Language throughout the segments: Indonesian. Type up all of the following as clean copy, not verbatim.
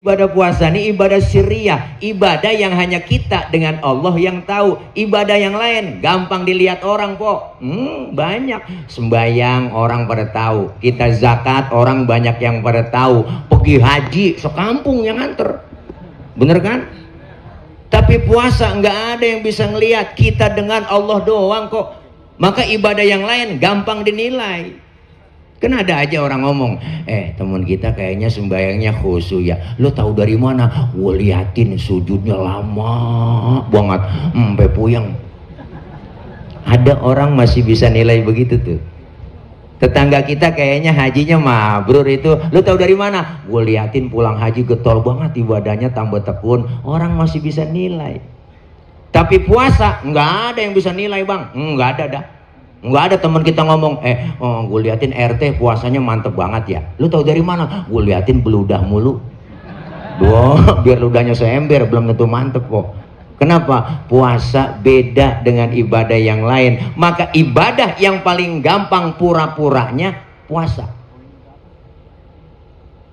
Ibadah puasa ini ibadah sirriyah, ibadah yang hanya kita dengan Allah yang tahu. Ibadah yang lain gampang dilihat orang kok. Banyak. Sembayang orang pada tahu, kita zakat orang banyak yang pada tahu, pergi haji sekampung yang nganter, bener kan? Tapi puasa nggak ada yang bisa ngelihat, kita dengan Allah doang kok. Maka ibadah yang lain gampang dinilai. Kan ada aja orang ngomong, teman kita kayaknya sembayangnya khusyuk ya. Lo tahu dari mana? Gue liatin sujudnya lama banget, sampai puyeng. Ada orang masih bisa nilai begitu tuh. Tetangga kita kayaknya hajinya mabrur itu. Lo tahu dari mana? Gue liatin pulang haji getol banget ibadahnya, tambah tekun. Orang masih bisa nilai. Tapi puasa nggak ada yang bisa nilai bang, nggak ada dah. Nggak ada teman kita ngomong, gue liatin RT puasanya mantep banget ya. Lu tahu dari mana? Gue liatin beludah mulu. Biar ludahnya seember, belum tentu mantep kok. Kenapa? Puasa beda dengan ibadah yang lain. Maka ibadah yang paling gampang pura-puranya puasa.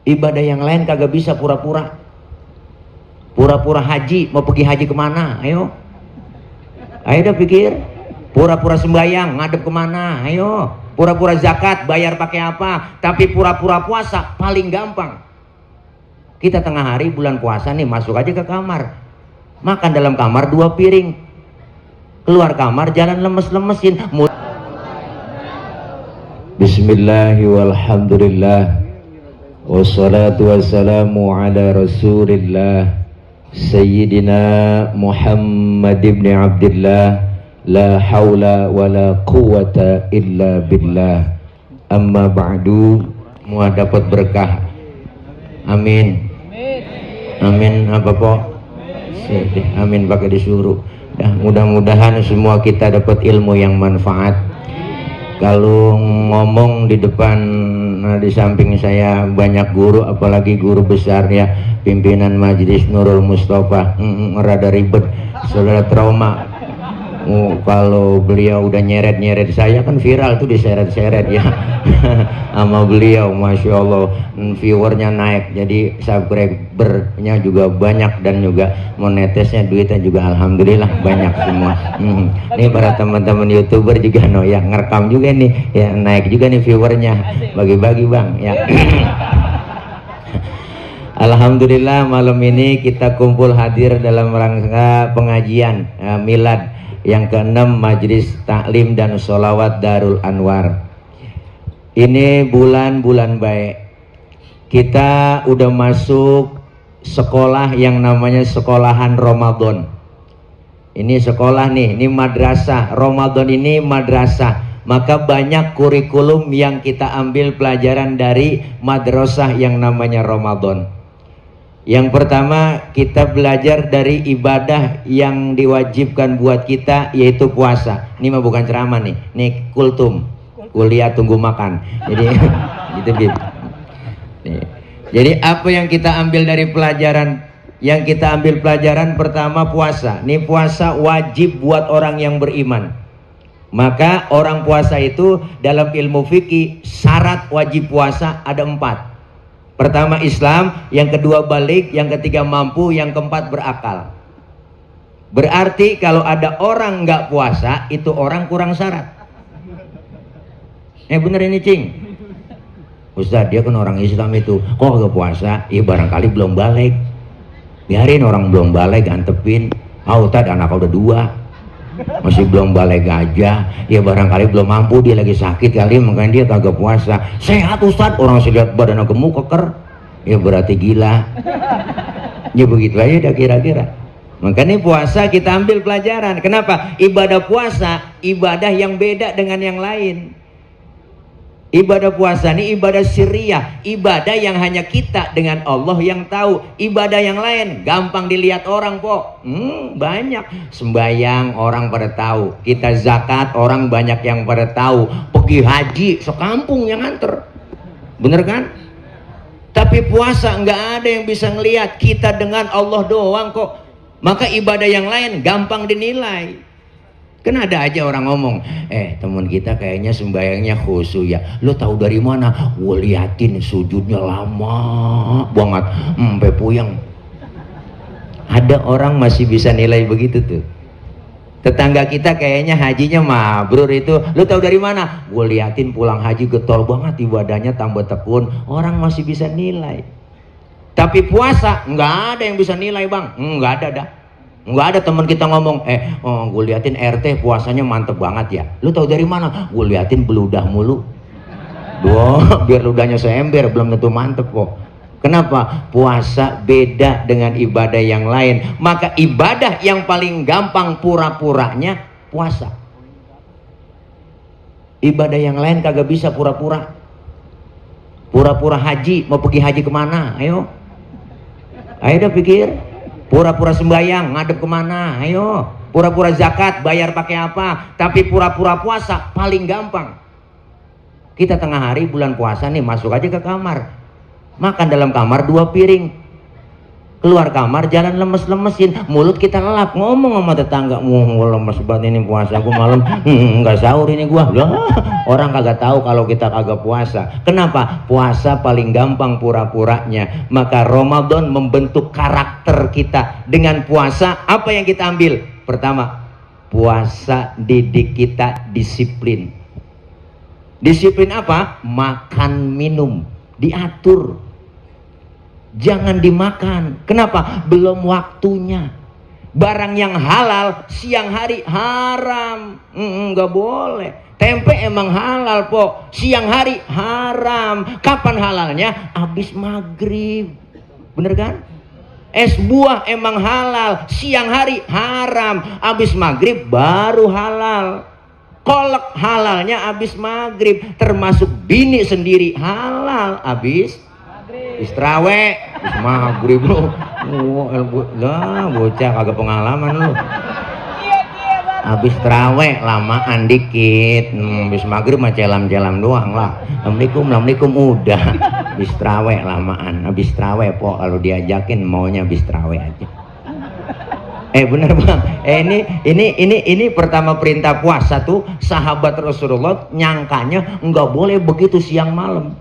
Ibadah yang lain kagak bisa pura-pura. Pura-pura haji, mau pergi haji kemana? Ayo dah pikir. Pura-pura sembahyang, ngadep kemana? Ayo. Pura-pura zakat, bayar pakai apa? Tapi pura-pura puasa paling gampang. Kita tengah hari bulan puasa nih, masuk aja ke kamar, makan dalam kamar 2 piring, keluar kamar jalan lemes-lemesin. Bismillahirrahmanirrahim. Wassalatu wassalamu ala rasulillah Sayyidina Muhammad ibn Abdillah. La haula wa la quwata illa billah. Amma ba'du. Semua dapat berkah. Amin. Amin apa po? Amin pakai disuruh. Mudah-mudahan semua kita dapat ilmu yang manfaat. Kalau ngomong di depan, di samping saya banyak guru, apalagi guru besar ya, pimpinan Majelis Nurul Mustafa, rada ribet, saudara trauma. Kalau beliau udah nyeret-nyeret saya, kan viral tuh, diseret-seret ya sama beliau, Masya Allah, viewernya naik, jadi subscribernya juga banyak, dan juga monetesnya, duitnya juga alhamdulillah banyak semua. Ini para teman-teman YouTuber juga ya ngerekam juga nih ya, naik juga nih viewernya, bagi-bagi bang ya. Alhamdulillah malam ini kita kumpul hadir dalam rangka pengajian milad yang ke-6 Majelis Taklim dan Sholawat Darul Anwar. Ini bulan-bulan baik. Kita udah masuk sekolah yang namanya sekolahan Ramadan. Ini sekolah nih, ini madrasah. Ramadan ini madrasah. Maka banyak kurikulum yang kita ambil pelajaran dari madrasah yang namanya Ramadan. Yang pertama, kita belajar dari ibadah yang diwajibkan buat kita, yaitu puasa. Ini mah bukan ceramah nih, ini kultum, kuliah tunggu makan. Jadi gitu gitu. Jadi apa yang kita ambil dari pelajaran? Yang kita ambil pelajaran pertama puasa. Ini puasa wajib buat orang yang beriman. Maka orang puasa itu dalam ilmu fikih, syarat wajib puasa ada 4. Pertama Islam, yang kedua balik, yang ketiga mampu, yang keempat berakal. Berarti kalau ada orang nggak puasa, itu orang kurang syarat. Bener ini cing. Ustaz, dia kan orang Islam itu, kok nggak puasa? Ya barangkali belum balik. Biarin orang belum balik, antepin. Ustaz, anak udah 2, masih belum balik aja. Ya barangkali belum mampu, dia lagi sakit kali, makanya dia kagak puasa. Sehat Ustaz, orang saya lihat badannya gemuk keker, ya berarti gila. Ya begitu aja dah kira-kira. Makanya puasa kita ambil pelajaran. Kenapa? Ibadah puasa ibadah yang beda dengan yang lain. Ibadah puasa ini ibadah sirriyah, ibadah yang hanya kita dengan Allah yang tahu. Ibadah yang lain gampang dilihat orang kok. Banyak. Sembayang orang pada tahu, kita zakat orang banyak yang pada tahu, pergi haji sekampung yang nganter, bener kan? Tapi puasa nggak ada yang bisa ngelihat, kita dengan Allah doang kok. Maka ibadah yang lain gampang dinilai. Kan ada aja orang ngomong, teman kita kayaknya sembayangnya khusyuk ya. Lo tahu dari mana? Gue liatin sujudnya lama banget, sampai puyeng. Ada orang masih bisa nilai begitu tuh. Tetangga kita kayaknya hajinya mabrur itu. Lo tahu dari mana? Gue liatin pulang haji getol banget, ibadahnya tambah tekun. Orang masih bisa nilai. Tapi puasa nggak ada yang bisa nilai bang, nggak ada dah. Nggak ada teman kita ngomong, gue liatin RT puasanya mantep banget ya. Lu tahu dari mana? Gue liatin beludah mulu. Biar ludahnya seember, belum tentu mantep kok. Kenapa? Puasa beda dengan ibadah yang lain. Maka ibadah yang paling gampang pura-puranya puasa. Ibadah yang lain kagak bisa pura-pura. Pura-pura haji, mau pergi haji kemana? Ayo dah pikir. Pura-pura sembahyang, ngadep kemana? Ayo. Pura-pura zakat, bayar pakai apa? Tapi pura-pura puasa paling gampang. Kita tengah hari bulan puasa nih, masuk aja ke kamar, makan dalam kamar 2 piring, keluar kamar jalan lemes-lemesin, mulut kita lelap, ngomong sama tetangga, lemes banget ini puasa aku malam, nggak sahur ini gua. Orang kagak tahu kalau kita kagak puasa. Kenapa? Puasa paling gampang pura-puranya. Maka Ramadan membentuk karakter kita. Dengan puasa apa yang kita ambil? Pertama, puasa didik kita disiplin. Disiplin apa? Makan minum diatur, jangan dimakan. Kenapa? Belum waktunya. Barang yang halal siang hari haram, nggak boleh. Tempe emang halal po, siang hari haram. Kapan halalnya? Habis maghrib, bener kan? Es buah emang halal, siang hari haram, habis maghrib baru halal. Kolak halalnya habis maghrib, termasuk bini sendiri halal habis istirawe, habis maghrib lu. Lah bocah kagak pengalaman lu. Habis terawih lamaan dikit, habis maghrib mah celam-celam doang lah. Assalamualaikum udah. Habis terawih lamaan, habis terawih po kalau diajakin maunya habis terawih aja. Bener bang, ini pertama perintah puasa tuh sahabat Rasulullah nyangkanya nggak boleh begitu siang malam.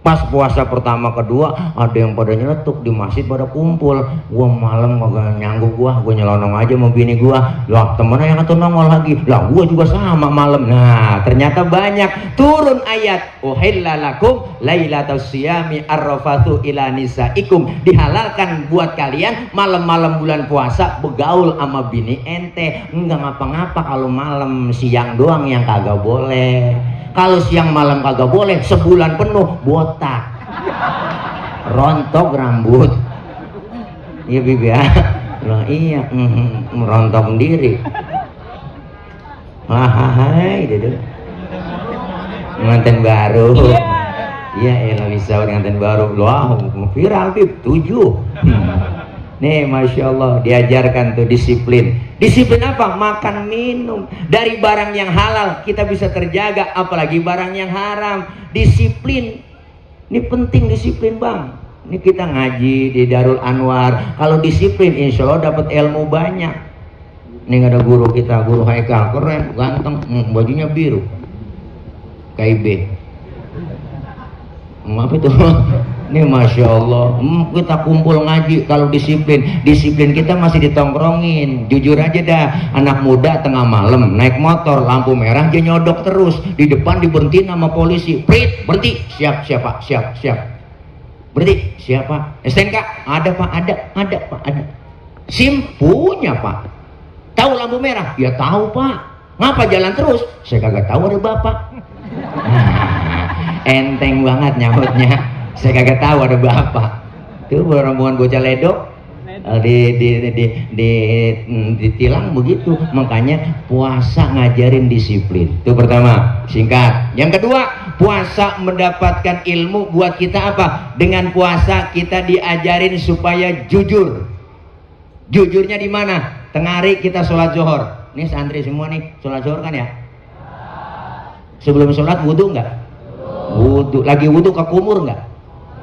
Pas puasa pertama kedua ada yang pada nyeletuk di masjid pada kumpul. Gua malam kagak nyanggup, gua nyelonong aja sama bini gua. Lah temennya yang satu nongol lagi. Lah gua juga sama malam. Nah ternyata banyak. Turun ayat uhilla lakum lailatul siyami arrafatu ila nisaikum. Dihalalkan buat kalian malam-malam bulan puasa begaul sama bini ente. Enggak ngapa-ngapa kalau malam, siang doang yang kagak boleh. Kalau siang malam kagak boleh, sebulan penuh botak, rontok rambut. Iya bibi ya, lah iya, merontok sendiri. Hai dede, nganten baru. Iya elah bisa nganten baru, wah viral bib 7. Nih Masya Allah diajarkan tuh disiplin. Disiplin apa? Makan minum. Dari barang yang halal kita bisa terjaga, apalagi barang yang haram. Disiplin. Ini penting disiplin bang. Ini kita ngaji di Darul Anwar. Kalau disiplin insya Allah dapat ilmu banyak. Ini ada guru kita, guru Haikal, keren, ganteng, bajunya biru. KIB. Apa itu? Ini Masya Allah, kita kumpul ngaji. Kalau disiplin kita masih ditongkrongin. Jujur aja dah, anak muda tengah malam naik motor lampu merah dia nyodok terus, di depan diberhentiin sama polisi. Prit, berhenti. Siap berhenti. Siapa? STNK? Ada pak, ada pak, ada. SIM punya pak. Tahu lampu merah? Ya tahu pak. Ngapa jalan terus? Saya kagak tahu ada bapak. Enteng banget nyautnya. Saya kagak tahu ada bapak. Itu rombongan bocah ledok ditilang begitu. Makanya puasa ngajarin disiplin. Itu pertama, singkat. Yang kedua, puasa mendapatkan ilmu buat kita apa? Dengan puasa kita diajarin supaya jujur. Jujurnya di mana? Tengah hari kita sholat zuhur. Ini santri semua nih sholat zuhur kan ya? Sebelum sholat wudhu nggak? Wudhu. Lagi wudhu ke kumur nggak?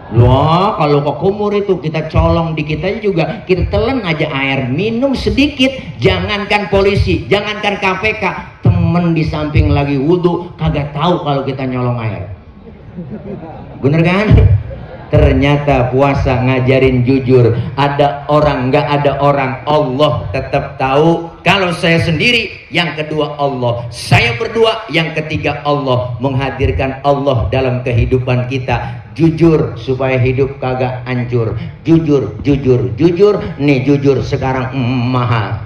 Wah, kalau ke kumur itu kita colong di kita juga, kita telan aja air, minum sedikit. Jangankan polisi, jangankan KPK, temen di samping lagi wudhu kagak tahu kalau kita nyolong air. Bener kan? Ternyata puasa ngajarin jujur. Ada orang, nggak ada orang, Allah tetap tahu. Kalau saya sendiri, yang kedua Allah. Saya berdua, yang ketiga Allah. Menghadirkan Allah dalam kehidupan kita. Jujur supaya hidup kagak hancur. Jujur, jujur, jujur. Nih jujur sekarang mahal.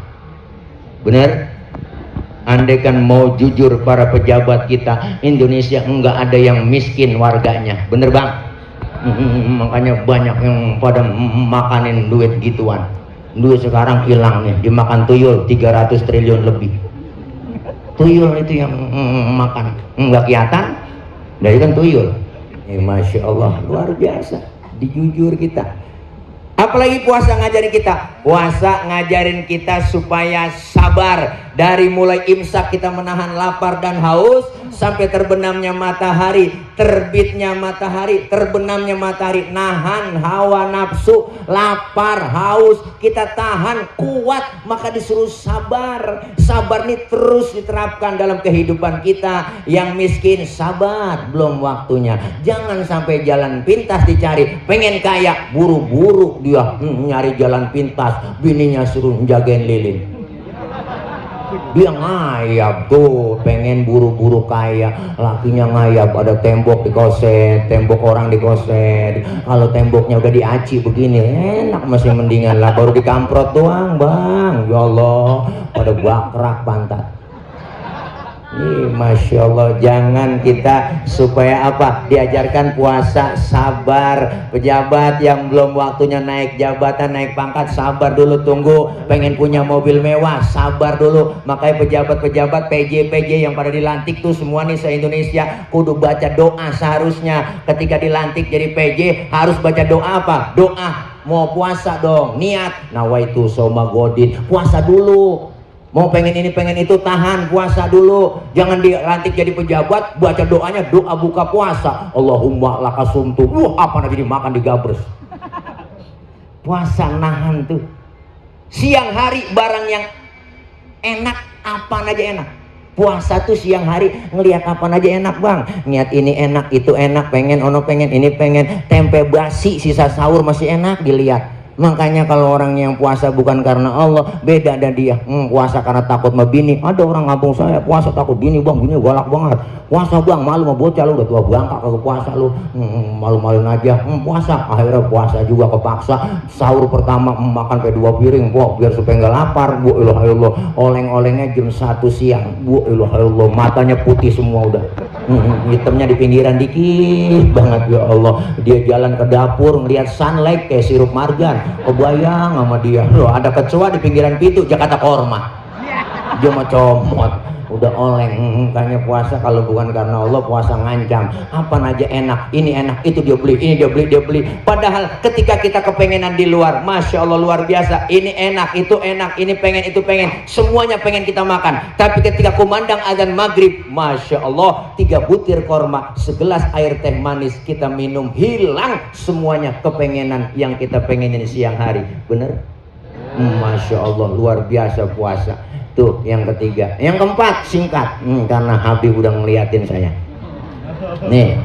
Bener? Andai kan mau jujur para pejabat kita, Indonesia enggak ada yang miskin warganya. Bener bang? Makanya banyak yang pada makanin duit gituan. Duit sekarang hilang nih, dimakan tuyul 300 triliun lebih. Tuyul itu yang makan, nggak kelihatan, dari kan tuyul. Masya Allah, luar biasa, dijujur kita. Apalagi puasa ngajarin kita, puasa ngajarin kita supaya sabar. Dari mulai imsak kita menahan lapar dan haus, sampai terbenamnya matahari, terbitnya matahari, terbenamnya matahari, nahan hawa nafsu, lapar, haus, kita tahan kuat, maka disuruh sabar. Sabar ini terus diterapkan dalam kehidupan kita. Yang miskin sabar, belum waktunya. Jangan sampai jalan pintas dicari, pengen kaya buru-buru dia nyari jalan pintas, bininya suruh jagain lilin. Dia ngayap tuh, pengen buru-buru kaya, lakinya ngayap, ada tembok di koset, tembok orang di koset. Kalau temboknya udah diaci begini, enak, masih mendingan lah, baru dikamprot doang bang. Ya Allah, pada bakrak pantat. Masya Allah, jangan kita supaya apa? Diajarkan puasa sabar. Pejabat yang belum waktunya naik jabatan, naik pangkat, sabar dulu, tunggu. Pengen punya mobil mewah, sabar dulu. Makanya pejabat-pejabat PJ yang pada dilantik tuh semua nih se-Indonesia kudu baca doa seharusnya. Ketika dilantik jadi PJ harus baca doa apa? Doa mau puasa dong, niat nawaitu soma godin, puasa dulu. Mau pengen ini pengen itu, tahan puasa dulu. Jangan dilantik jadi pejabat baca doanya doa buka puasa, Allahumma lakasumtu. Apa nanti dimakan digabres. Puasa nahan tuh. Siang hari barang yang enak apa aja enak. Puasa tuh siang hari ngelihat apa aja enak bang. Niat ini enak, itu enak, pengen ono pengen ini pengen. Tempe basi sisa sahur masih enak dilihat. Makanya kalau orang yang puasa bukan karena Allah, beda dan dia puasa karena takut sama bini. Ada orang kampung saya puasa takut bini bang, bini galak banget. Puasa bang, malu sama bocah lu, udah tua bangka kalau puasa lu, malu-maluin aja. Puasa, akhirnya puasa juga kepaksa. Sahur pertama makan sampai 2 piring, biar supaya nggak lapar. Bu ilah Allah, oleng-olengnya jam 1 siang. Bu ilah Allah, matanya putih semua udah. Hitamnya di pinggiran dikit banget. Ya Allah, dia jalan ke dapur ngelihat sunlight kayak sirup margan. Kebayang sama dia, loh ada kecoa di pinggiran pintu Jakarta Korma, dia mau comot, udah oleng. Makanya puasa kalau bukan karena Allah, puasa ngancam. Apa aja enak, ini enak, itu dia beli, ini dia beli. Padahal ketika kita kepengenan di luar, Masya Allah luar biasa, ini enak, itu enak, ini pengen, itu pengen, semuanya pengen kita makan. Tapi ketika kumandang azan maghrib, Masya Allah, 3 butir korma, segelas air teh manis kita minum, hilang semuanya kepengenan yang kita pengenin siang hari. Bener? Masya Allah luar biasa puasa. Tuh yang ketiga. Yang keempat singkat, karena Habib udah ngeliatin saya. Nih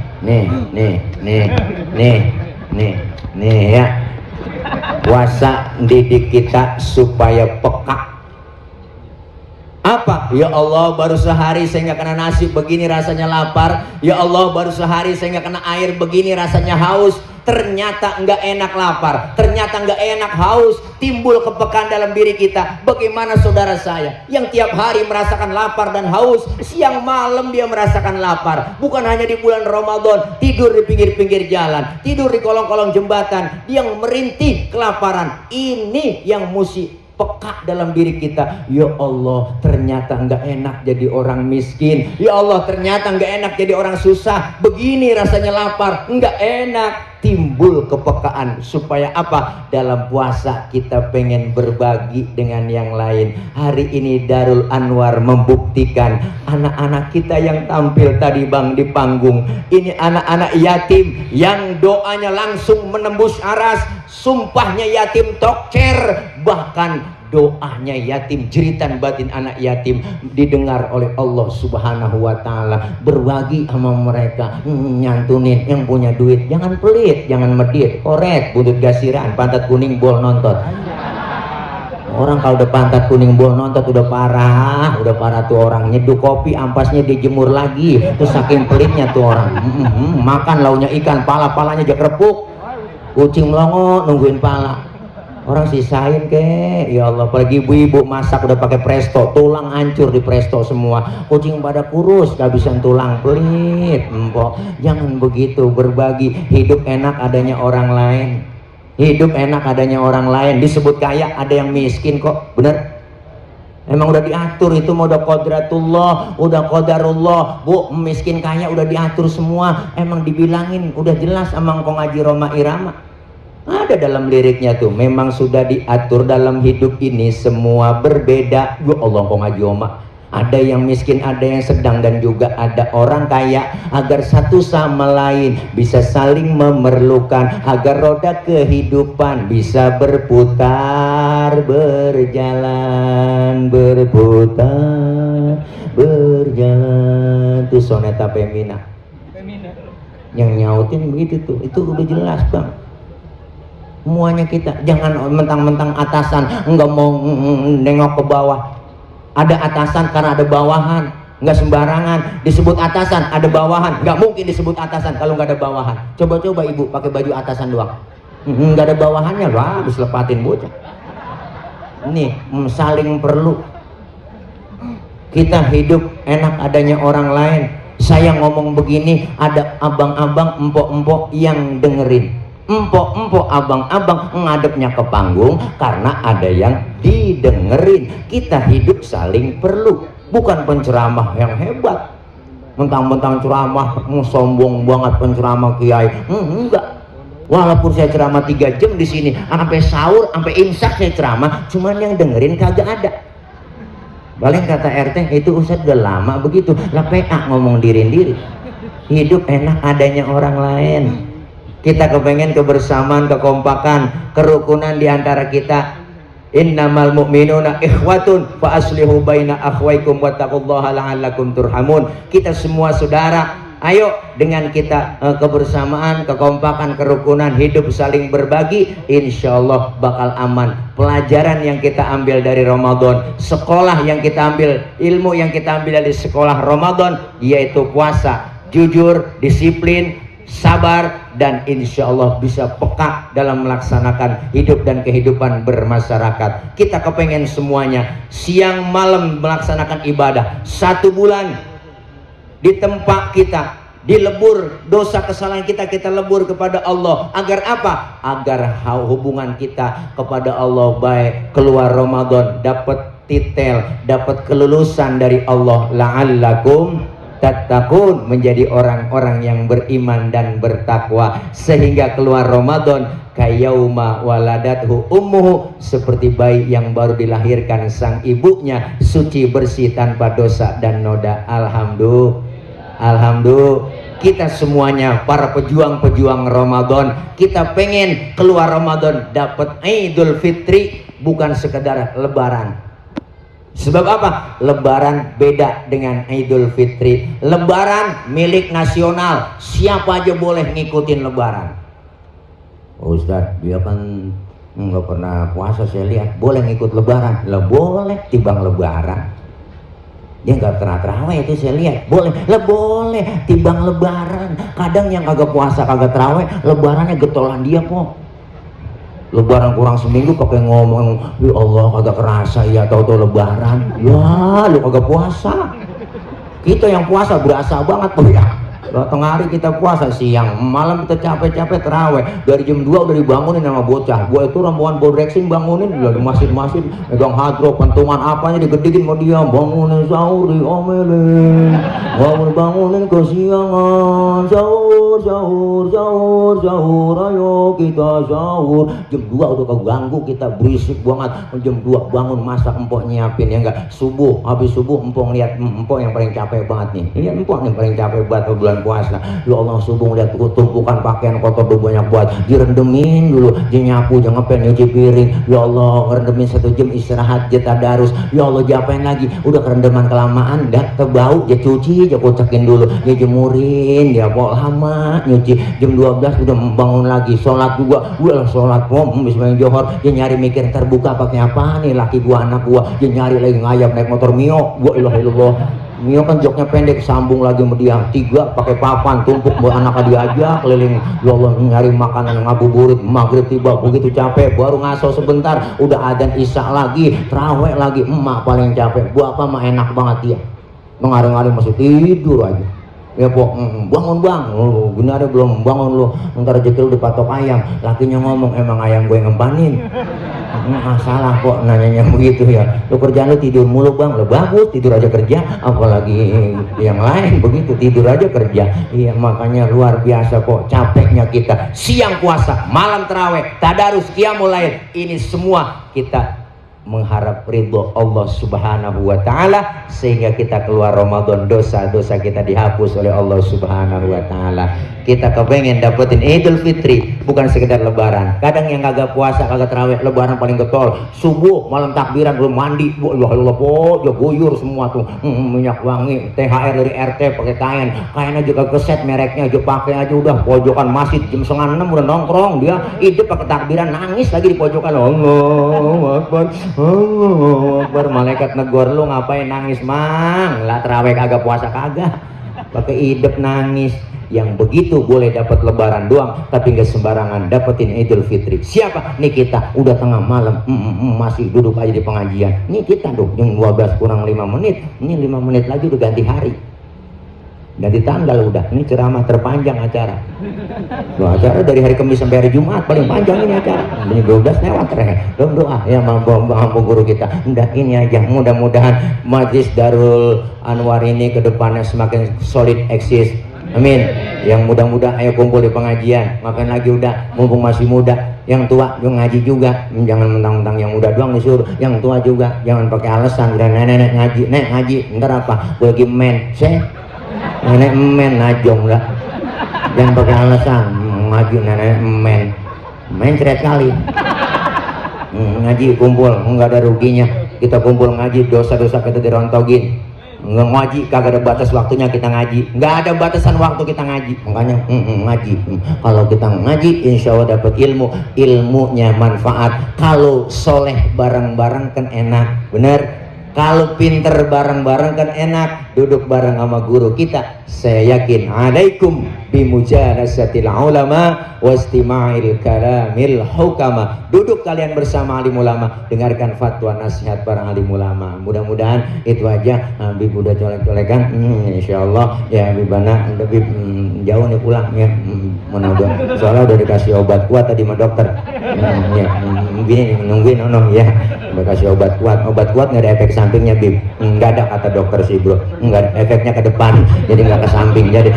ya. Puasa didik kita supaya peka. Apa? Ya Allah baru sehari saya nggak kena nasi begini rasanya lapar. Ya Allah baru sehari saya nggak kena air begini rasanya haus. Ternyata nggak enak lapar, ternyata nggak enak haus. Timbul kepekaan dalam diri kita. Bagaimana saudara saya yang tiap hari merasakan lapar dan haus, siang malam dia merasakan lapar. Bukan hanya di bulan Ramadan, tidur di pinggir-pinggir jalan, tidur di kolong-kolong jembatan, dia merintih kelaparan. Ini yang mesti peka peka dalam diri kita. Ya Allah, ternyata nggak enak jadi orang miskin. Ya Allah, ternyata nggak enak jadi orang susah. Begini rasanya lapar, nggak enak. Timbul kepekaan supaya apa? Dalam puasa kita pengen berbagi dengan yang lain. Hari ini Darul Anwar membuktikan anak-anak kita yang tampil tadi Bang di panggung. Ini anak-anak yatim yang doanya langsung menembus aras, sumpahnya yatim tokcer, bahkan doanya yatim, jeritan batin anak yatim didengar oleh Allah Subhanahu wa Ta'ala. Berbagi sama mereka, nyantunin yang punya duit, jangan pelit, jangan medit, koret, buntut gasiran, pantat kuning bol nontot. Orang kalau udah pantat kuning bol nontot udah parah tuh orang. Nyeduh kopi ampasnya dijemur lagi, terus saking pelitnya tuh orang. Makan launya ikan, palanya aja kerepuk, kucing melongo nungguin pala. Orang sisain ke, ya Allah, apalagi ibu-ibu masak udah pakai presto, tulang hancur di presto semua, kucing pada kurus, kehabisan tulang, pelit, empok. Jangan begitu, berbagi. Hidup enak adanya orang lain, hidup enak adanya orang lain. Disebut kaya, ada yang miskin kok, bener? Emang udah diatur itu, mau udah qadratullah, udah qadarullah. Bu, miskin kaya udah diatur semua, emang dibilangin, udah jelas sama engkau ngaji Roma Irama. Ada dalam liriknya tuh, memang sudah diatur dalam hidup ini semua berbeda. Ya Allah, kok ngaji oma. Ada yang miskin, ada yang sedang, dan juga ada orang kaya, agar satu sama lain bisa saling memerlukan, agar roda kehidupan bisa berputar, berjalan, berputar, berjalan. Tuh soneta Femina yang nyautin begitu tuh, itu udah jelas Bang. Semuanya kita jangan mentang-mentang atasan nggak mau nengok ke bawah. Ada atasan karena ada bawahan, nggak sembarangan disebut atasan. Ada bawahan, nggak mungkin disebut atasan kalau nggak ada bawahan. Coba-coba ibu pakai baju atasan doang, nggak ada bawahannya, wah habis lepatin bocah. Ini saling perlu. Kita hidup enak adanya orang lain. Saya ngomong begini, ada abang-abang, empok-empok yang dengerin. Empok-empok, abang-abang ngadepnya ke panggung karena ada yang didengerin. Kita hidup saling perlu, bukan penceramah yang hebat. Mentang-mentang ceramah sombong banget penceramah kiai. Enggak. Walaupun saya ceramah 3 jam di sini, sampai sahur, sampai imsak saya ceramah, cuman yang dengerin kagak ada. Paling kata RT, itu Ustadz udah lama begitu. Lah PA ngomong diri-diri. Hidup enak adanya orang lain. Kita kepengen kebersamaan, kekompakan, kerukunan di antara kita. Innamal mu'minuna ikhwatun fa aslihu baina akhwaikum wattaqullaha la'allakum turhamun. Kita semua saudara. Ayo dengan kita kebersamaan, kekompakan, kerukunan, hidup saling berbagi, insya Allah bakal aman. Pelajaran yang kita ambil dari Ramadan, sekolah yang kita ambil, ilmu yang kita ambil dari sekolah Ramadan, yaitu puasa, jujur, disiplin, sabar, dan insya Allah bisa peka dalam melaksanakan hidup dan kehidupan bermasyarakat. Kita kepengen semuanya siang malam melaksanakan ibadah 1 bulan di tempat kita, dilebur dosa kesalahan kita, kita lebur kepada Allah. Agar apa? Agar hubungan kita kepada Allah baik. Keluar Ramadan dapat titel, dapat kelulusan dari Allah. La'allakum tattaqun, menjadi orang-orang yang beriman dan bertakwa, sehingga keluar Ramadan kayauma waladathu ummuhu, seperti bayi yang baru dilahirkan sang ibunya, suci bersih tanpa dosa dan noda. Alhamdulillah. Kita semuanya para pejuang-pejuang Ramadan, kita pengen keluar Ramadan dapat Idul Fitri, bukan sekedar lebaran. Sebab apa? Lebaran beda dengan Idul Fitri. Lebaran milik nasional, siapa aja boleh ngikutin lebaran. Oh, Ustadz, dia kan nggak pernah puasa, saya lihat boleh ngikut lebaran. Lah boleh, tibang lebaran. Dia nggak pernah terawih itu saya lihat, boleh. Lah boleh, tibang lebaran. Kadang yang kagak puasa kagak terawih, lebarannya getolan dia kok. Lebaran kurang seminggu pakai ngomong, ya Allah kagak kerasa ya, tahu-tahu lebaran. Ya lu kagak puasa. Kita yang puasa berasa banget, oh ya. Tengah hari kita puasa, siang malam kita capek-capek terawih, dari jam 2 udah dibangunin sama bocah. Gua itu rombongan bodrexing bangunin dari masjid-masjid, megang hadro, pentungan apanya digedegin mau dia, bangunin sahur diomelin, bangunin kesiangan, sahur sahur sahur sahur, ayo kita sahur. Jam 2 udah keganggu, kita berisik banget. Jam 2 bangun masak, empok nyiapin, ya enggak. Subuh, habis subuh empok lihat empok yang paling capek banget nih. Iya, empok yang paling capek banget bulan puasa. Ya Allah, subuh lihat tumpukan pakaian kotor udah banyak buat, direndemin dulu, dinyapu, jangan ngepel, nyuci piring. Ya Allah, ngerendemin 1 jam istirahat, dia tadarus. Ya Allah, diapain lagi, udah kerendeman kelamaan, dah terbau, dia cuci, dia kocekin dulu, dia jemurin, dia kok lama nyuci. Jam 12 udah bangun lagi, sholat juga. Wah, sholat bismillah johor, dia nyari mikir terbuka pakai apa nih laki gua, anak gua, dia nyari lagi ngayap naik motor Mio. Wah, ilah ilallah, Mio kan joknya pendek, sambung lagi sama dia, 3 pakai papan tumpuk buat anak dia aja keliling. Ya Allah, nyari makanan ngabuburit. Maghrib tiba, begitu capek baru ngaso sebentar, udah adzan isya lagi, terawih lagi. Emak paling capek, bapak mah enak banget dia, mengaring-aring masih tidur aja. Ya pok, bangun bang, benar belum bangun lu, ntar rezeki lu dipatok ayam. Lakinya ngomong, emang ayam gue ngempanin. Salah kok nanyanya begitu ya. Lu kerjaan lu tidur mulu bang, lu bagus tidur aja kerja, apalagi yang lain begitu, tidur aja kerja. Iya, makanya luar biasa kok capeknya kita. Siang puasa, malam terawih, tadarus, qiyamul lail, ini semua kita mengharap ridho Allah Subhanahu wa Ta'ala, sehingga kita keluar Ramadan dosa-dosa kita dihapus oleh Allah Subhanahu wa Ta'ala. Kita kepengen dapetin Idul Fitri, bukan sekedar lebaran. Kadang yang kagak puasa, kagak terawih, lebaran paling getol. Subuh malam takbiran belum mandi, Allah po, dia guyur semua tuh, minyak wangi, THR dari RT pakai kainnya juga keset mereknya aja pakai aja, udah pojokan masjid jam 5:30 udah nongkrong dia, hidup pakai takbiran, nangis lagi di pojokan. Allahu Akbar, Allahu Akbar. Malaikat negor, lu ngapain nangis mang? Lah terawih kagak, puasa kagak, pakai hidup nangis. Yang begitu boleh dapat lebaran doang, tapi nggak sembarangan dapetin Idul Fitri. Siapa? Nih kita udah tengah malam, masih duduk aja di pengajian. Nih kita dong yang 12 kurang 5 menit, ini 5 menit lagi udah ganti hari, ganti tanggal udah. Ini ceramah terpanjang acara. Loh, acara dari hari Kamis sampai hari Jumat paling panjang ini acara. Ini 12 lewat doa ya mampu guru kita. Udah ini aja, mudah-mudahan Majlis Darul Anwar ini ke depannya semakin solid eksis. Amin. Yang mudah-mudah ayo kumpul di pengajian, makan lagi udah, mumpung masih muda. Yang tua juga ngaji juga, jangan mentang-mentang yang muda doang disuruh, yang tua juga jangan pakai alasan. Dan nenek ngaji, nek ngaji, ntar apa? Gue lagi men, nenek men najong lah. Jangan pakai alasan ngaji nenek men ceret kali. Ngaji kumpul, nggak ada ruginya. Kita kumpul ngaji, dosa-dosa kita dirontogin. Nggak ngaji kagak ada batas waktunya kita ngaji, nggak ada batasan waktu kita ngaji. Makanya ngaji, kalau kita ngaji insya Allah dapat ilmunya manfaat. Kalau soleh bareng-bareng kan enak, bener. Kalau pinter bareng-bareng kan enak, duduk bareng sama guru kita. Saya yakin, alaikum bimujalasatil ulama wastima'il kalamil hukama. Duduk kalian bersama alim ulama, dengarkan fatwa nasihat para alim ulama. Mudah-mudahan itu aja. Habib udah colek-colekan, insyaallah ya Habibana lebih jauh nih pulang ya. Mana udah, soalnya udah dikasih obat kuat tadi sama dokter. Ya, begini nungguin ya. Udah kasih obat kuat nggak ada efek sampingnya Bib, nggak ada kata dokter sih bro, nggak ada efeknya ke depan, jadi nggak ke samping. Jadi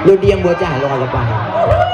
lu diam bocah, lu kagak paham.